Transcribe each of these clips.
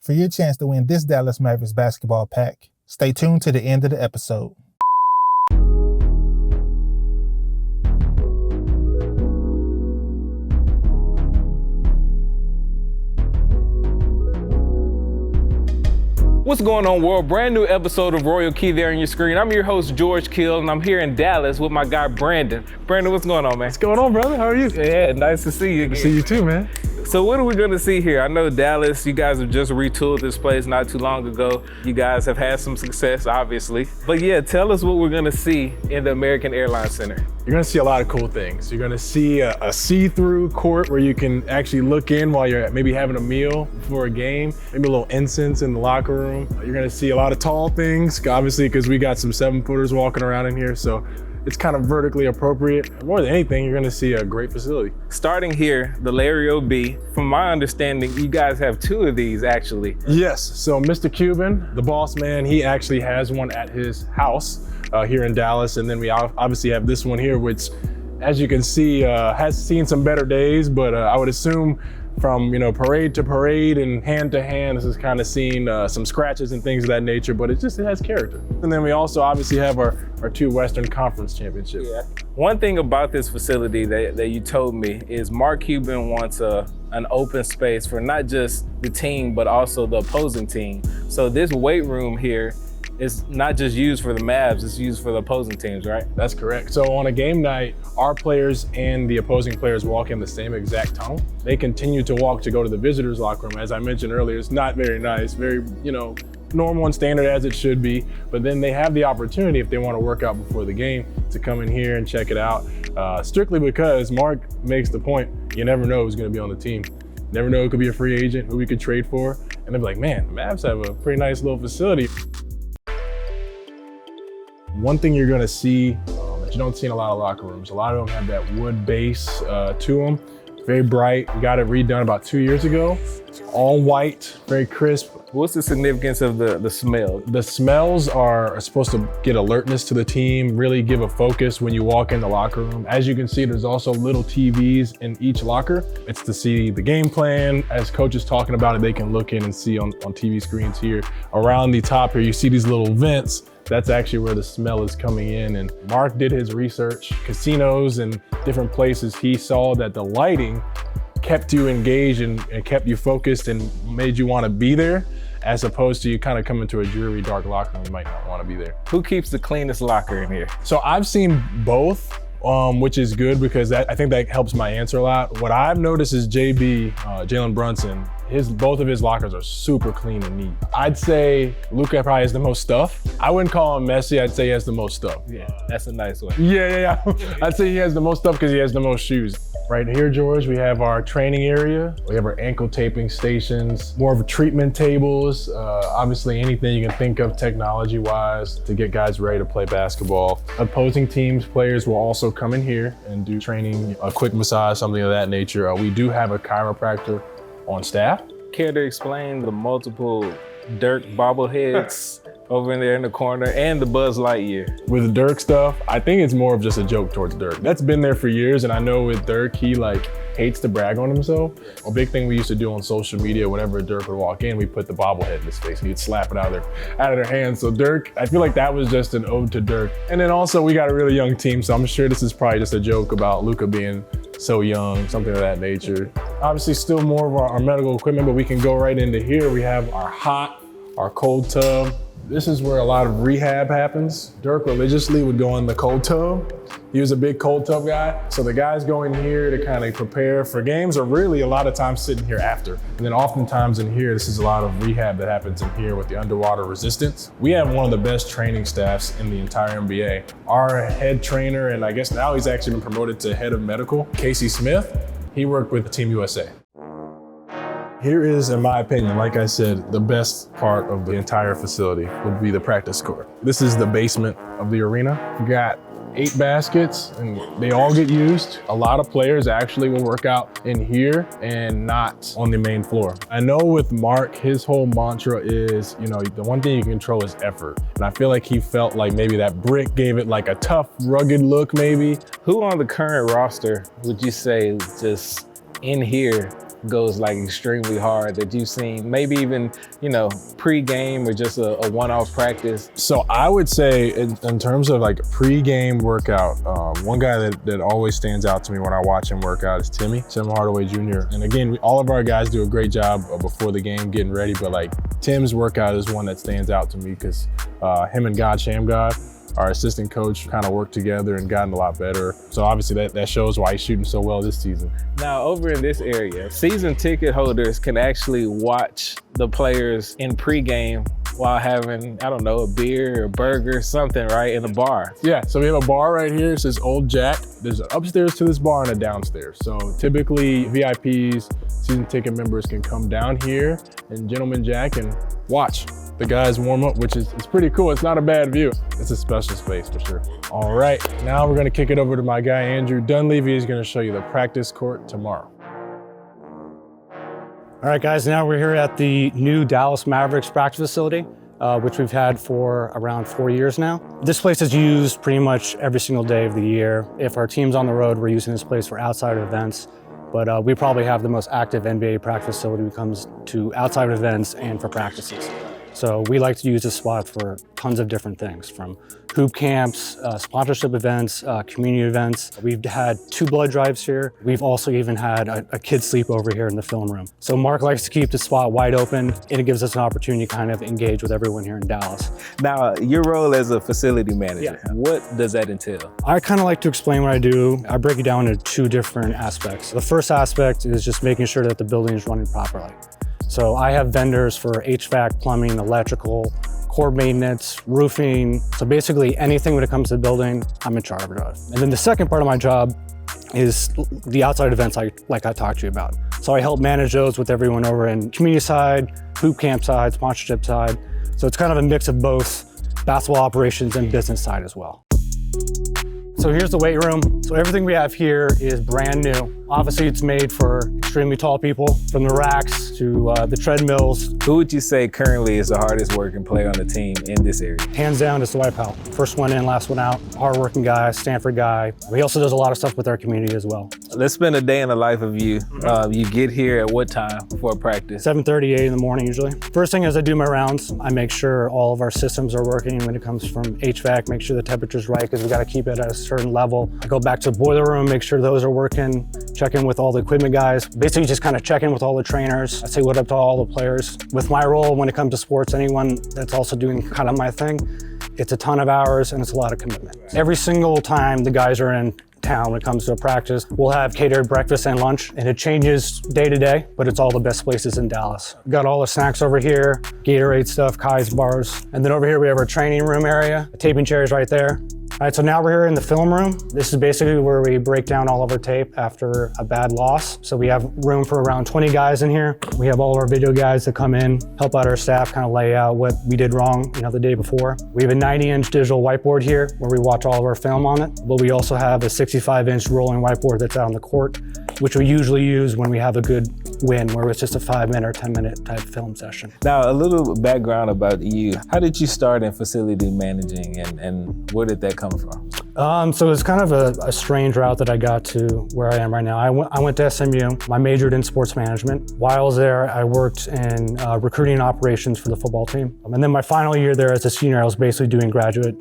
for your chance to win this Dallas Mavericks basketball pack. Stay tuned to the end of the episode. What's going on, world? Brand new episode of Royal Key there on your screen. I'm your host, George Kill, and I'm here in Dallas with my guy, Brandon. Brandon, what's going on, man? What's going on, brother? How are you? Yeah, nice to see you again. See you too, man. So what are we gonna see here? I know Dallas, you guys have just retooled this place not too long ago. You guys have had some success, obviously. But yeah, tell us what we're gonna see in the American Airlines Center. You're gonna see a lot of cool things. You're gonna see a see-through court where you can actually look in while you're maybe having a meal before a game, maybe a little incense in the locker room. You're gonna see a lot of tall things, obviously, because we got some 7-footers walking around in here, so it's kind of vertically appropriate. More than anything, you're gonna see a great facility. Starting here, the Larry O.B., from my understanding, you guys have 2 of these actually. Yes, so Mr. Cuban, the boss man, he actually has one at his house here in Dallas. And then we obviously have this one here, which, as you can see, has seen some better days, but I would assume from parade to parade and hand to hand, this has kind of seen some scratches and things of that nature, but it has character. And then we also obviously have our 2 Western Conference championships. Yeah. One thing about this facility that you told me is Mark Cuban wants an open space for not just the team, but also the opposing team. So this weight room here is not just used for the Mavs, it's used for the opposing teams, right? That's correct. So on a game night, our players and the opposing players walk in the same exact tunnel. They continue to walk to go to the visitors' locker room. As I mentioned earlier, it's not very nice, very, normal and standard as it should be, but then they have the opportunity, if they want to work out before the game, to come in here and check it out, strictly because Mark makes the point, you never know who's going to be on the team. Never know who could be a free agent, who we could trade for, and they'll be like, man, the Mavs have a pretty nice little facility. One thing you're gonna see that you don't see in a lot of locker rooms, a lot of them have that wood base to them. Very bright. We got it redone about 2 years ago. All white, very crisp. What's the significance of the smell? The smells are supposed to get alertness to the team, really give a focus when you walk in the locker room. As you can see, there's also little TVs in each locker. It's to see the game plan. As coach is talking about it, they can look in and see on TV screens here. Around the top here, you see these little vents. That's actually where the smell is coming in. And Mark did his research. Casinos and different places, he saw that the lighting kept you engaged and kept you focused and made you want to be there, as opposed to you kind of coming to a dreary, dark locker room, you might not want to be there. Who keeps the cleanest locker in here? So I've seen both, which is good because I think that helps my answer a lot. What I've noticed is JB, Jalen Brunson, both of his lockers are super clean and neat. I'd say Luka probably has the most stuff. I wouldn't call him messy, I'd say he has the most stuff. Yeah, that's a nice one. Yeah. I'd say he has the most stuff because he has the most shoes. Right here, George, we have our training area. We have our ankle taping stations, more of a treatment tables, obviously anything you can think of technology-wise to get guys ready to play basketball. Opposing teams, players will also come in here and do training, a quick massage, something of that nature. We do have a chiropractor on staff. Care to explain the multiple Dirk bobbleheads over in there in the corner and the Buzz Lightyear? With the Dirk stuff, I think it's more of just a joke towards Dirk. That's been there for years, and I know with Dirk, he hates to brag on himself. A big thing we used to do on social media, whenever Dirk would walk in, we put the bobblehead in his face and he'd slap it out of their hands. So Dirk, I feel like that was just an ode to Dirk. And then also we got a really young team, so I'm sure this is probably just a joke about Luka being so young, something of that nature. Obviously still more of our medical equipment, but we can go right into here. We have our hot, our cold tub. This is where a lot of rehab happens. Dirk religiously would go in the cold tub. He was a big cold tub guy. So the guys go in here to kind of prepare for games, or really a lot of times sitting here after. And then oftentimes in here, this is a lot of rehab that happens in here with the underwater resistance. We have one of the best training staffs in the entire NBA. Our head trainer, and I guess now he's actually been promoted to head of medical, Casey Smith, he worked with Team USA. Here is, in my opinion, like I said, the best part of the entire facility would be the practice court. This is the basement of the arena. We got 8 baskets and they all get used. A lot of players actually will work out in here and not on the main floor. I know with Mark, his whole mantra is, the one thing you can control is effort. And I feel like he felt like maybe that brick gave it like a tough, rugged look maybe. Who on the current roster would you say is just in here goes like extremely hard that you've seen? Maybe even, you know, pre-game or just a one-off practice? So I would say in terms of like pre-game workout, one guy that always stands out to me when I watch him work out is Tim Hardaway Jr. And again, all of our guys do a great job before the game getting ready, but like Tim's workout is one that stands out to me because him and God, our assistant coach, kind of worked together and gotten a lot better. So obviously that shows why he's shooting so well this season. Now over in this area, season ticket holders can actually watch the players in pregame while having, I don't know, a beer or burger, something, right, in the bar. Yeah, so we have a bar right here. It says Old Jack. There's an upstairs to this bar and a downstairs. So typically VIPs, season ticket members can come down here and Gentleman Jack and watch the guys warm up, which is pretty cool. It's not a bad view. It's a special space for sure. All right, now we're gonna kick it over to my guy, Andrew Dunleavy. He's gonna show you the practice court tomorrow. All right, guys, now we're here at the new Dallas Mavericks practice facility, which we've had for around 4 years now. This place is used pretty much every single day of the year. If our team's on the road, we're using this place for outside events, but we probably have the most active NBA practice facility when it comes to outside events and for practices. So we like to use this spot for tons of different things, from hoop camps, sponsorship events, community events. We've had 2 blood drives here. We've also even had a kid sleepover here in the film room. So Mark likes to keep the spot wide open, and it gives us an opportunity to kind of engage with everyone here in Dallas. Now, your role as a facility manager, Yeah. what does that entail? I kind of like to explain what I do. I break it down into 2 different aspects. The first aspect is just making sure that the building is running properly. So I have vendors for HVAC, plumbing, electrical, core maintenance, roofing. So basically anything when it comes to the building, I'm in charge of it. And then the second part of my job is the outside events like I talked to you about. So I help manage those with everyone over in community side, hoop camp side, sponsorship side. So it's kind of a mix of both basketball operations and business side as well. So here's the weight room. So everything we have here is brand new. Obviously it's made for extremely tall people, from the racks to the treadmills. Who would you say currently is the hardest working player on the team in this area? Hands down, it's Dwight Powell. First one in, last one out. Hardworking guy, Stanford guy. He also does a lot of stuff with our community as well. Let's spend a day in the life of you. You get here at what time for practice? 7:30, 8 in the morning usually. First thing is I do my rounds. I make sure all of our systems are working when it comes from HVAC, make sure the temperature's right because we got to keep it at a certain level. I go back to the boiler room, make sure those are working, check in with all the equipment guys. Basically just kind of check in with all the trainers. I say what up to all the players. With my role when it comes to sports, anyone that's also doing kind of my thing, it's a ton of hours and it's a lot of commitment. Every single time the guys are in town when it comes to a practice, we'll have catered breakfast and lunch, and it changes day to day, but it's all the best places in Dallas. We've got all the snacks over here, Gatorade stuff, Kai's bars, and then over here we have our training room area. The taping chair is right there. All right, so now we're here in the film room. This is basically where we break down all of our tape after a bad loss. So we have room for around 20 guys in here. We have all of our video guys that come in, help out our staff, kind of lay out what we did wrong, the day before. We have a 90-inch digital whiteboard here where we watch all of our film on it, but we also have a 65-inch rolling whiteboard that's out on the court, which we usually use when we have a good win, where it's just a 5-minute or 10-minute type film session. Now, a little background about you. How did you start in facility managing and where did that come from? So it's kind of a strange route that I got to where I am right now. I went to SMU. I majored in sports management. While I was there, I worked in recruiting and operations for the football team. And then my final year there as a senior, I was basically doing graduate,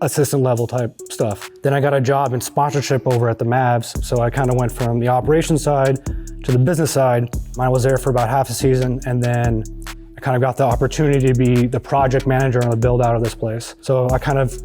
assistant level type stuff. Then I got a job in sponsorship over at the Mavs. So I kind of went from the operations side to the business side. I was there for about half a season, and then I kind of got the opportunity to be the project manager on the build out of this place. So I kind of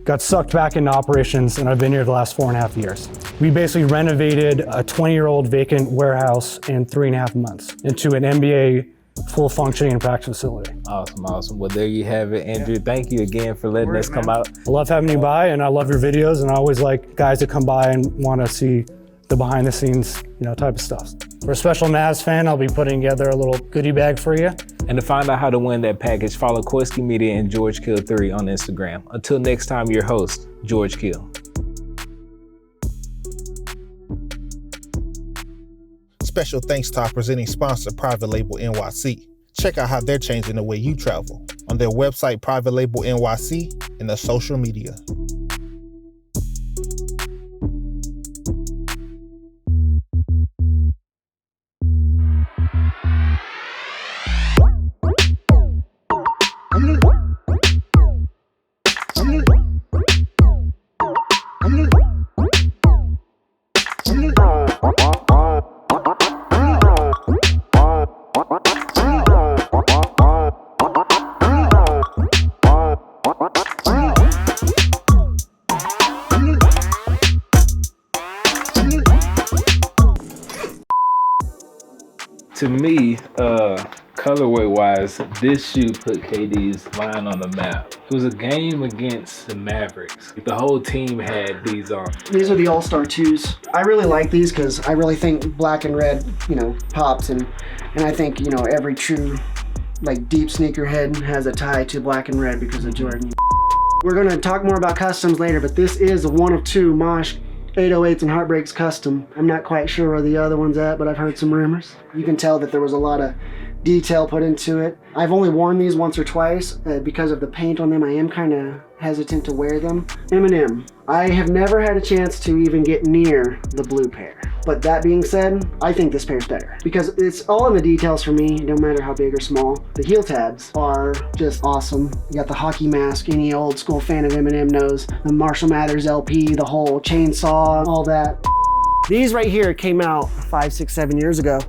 got sucked back into operations, and I've been here the last 4.5 years. We basically renovated a 20-year-old vacant warehouse in 3.5 months into an NBA full functioning practice facility. Awesome. Well, there you have it, Andrew. Thank you again for letting us come out. I love having you by, and I love your videos, and I always like guys that come by and want to see the behind the scenes, type of stuff. For a special Mavs fan, I'll be putting together a little goodie bag for you. And to find out how to win that package, follow Koiski Media and George Kill 3 on Instagram. Until next time, your host, George Kill. Special thanks to our presenting sponsor, Private Label NYC. Check out how they're changing the way you travel on their website, Private Label NYC, and their social media. To me, colorway wise, this shoe put KD's line on the map. It was a game against the Mavericks. The whole team had these on. These are the All-Star 2s. I really like these because I really think black and red, pops, and I think, every true deep sneakerhead has a tie to black and red because of Jordan. We're gonna talk more about customs later, but this is a 1 of 2 Mosh 808s and Heartbreaks custom. I'm not quite sure where the other one's at, but I've heard some rumors. You can tell that there was a lot of detail put into it. I've only worn these once or twice. Because of the paint on them, I am kind of hesitant to wear them. M&M. I have never had a chance to even get near the blue pair. But that being said, I think this pair's better because it's all in the details for me, no matter how big or small. The heel tabs are just awesome. You got the hockey mask, any old school fan of M&M knows. The Marshall Mathers LP, the whole chainsaw, all that. These right here came out 5, 6, 7 years ago.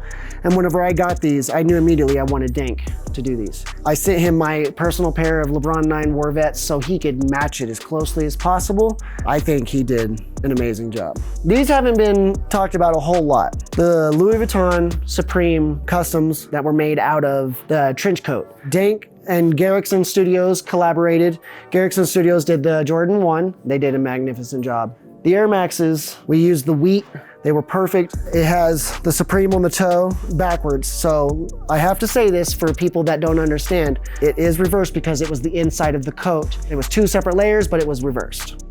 And whenever I got these, I knew immediately I wanted Dank to do these. I sent him my personal pair of LeBron 9 Warvettes so he could match it as closely as possible. I think he did an amazing job. These haven't been talked about a whole lot. The Louis Vuitton Supreme customs that were made out of the trench coat. Dank and Garrickson Studios collaborated. Garrickson Studios did the Jordan 1. They did a magnificent job. The Air Maxes, we used the wheat. They were perfect. It has the Supreme on the toe backwards. So I have to say this for people that don't understand. It is reversed because it was the inside of the coat. It was 2 separate layers, but it was reversed.